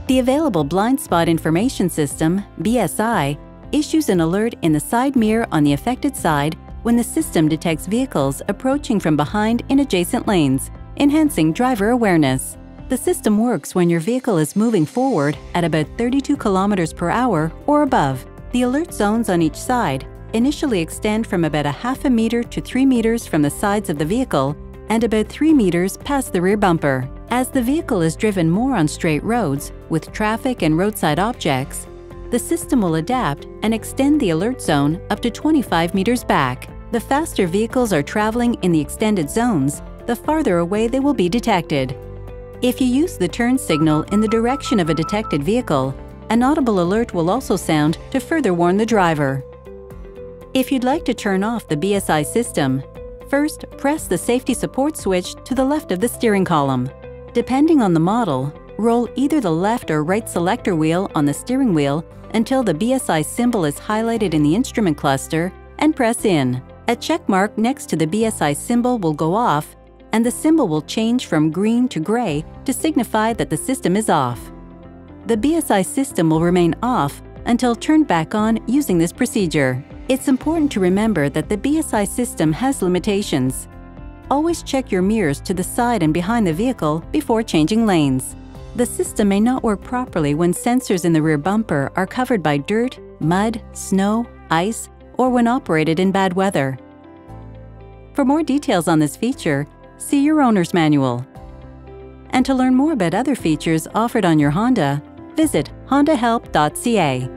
The available blind spot information system, BSI, issues an alert in the side mirror on the affected side when the system detects vehicles approaching from behind in adjacent lanes, enhancing driver awareness. The system works when your vehicle is moving forward at about 32 km per hour or above. The alert zones on each side initially extend from about 0.5 meter to 3 meters from the sides of the vehicle and about 3 meters past the rear bumper. As the vehicle is driven more on straight roads with traffic and roadside objects, the system will adapt and extend the alert zone up to 25 meters back. The faster vehicles are traveling in the extended zones, the farther away they will be detected. If you use the turn signal in the direction of a detected vehicle, an audible alert will also sound to further warn the driver. If you'd like to turn off the BSI system, first press the safety support switch to the left of the steering column. Depending on the model, roll either the left or right selector wheel on the steering wheel until the BSI symbol is highlighted in the instrument cluster and press in. A check mark next to the BSI symbol will go off, and the symbol will change from green to gray to signify that the system is off. The BSI system will remain off until turned back on using this procedure. It's important to remember that the BSI system has limitations. Always check your mirrors to the side and behind the vehicle before changing lanes. The system may not work properly when sensors in the rear bumper are covered by dirt, mud, snow, ice, or when operated in bad weather. For more details on this feature, see your owner's manual. And to learn more about other features offered on your Honda, visit hondahelp.ca.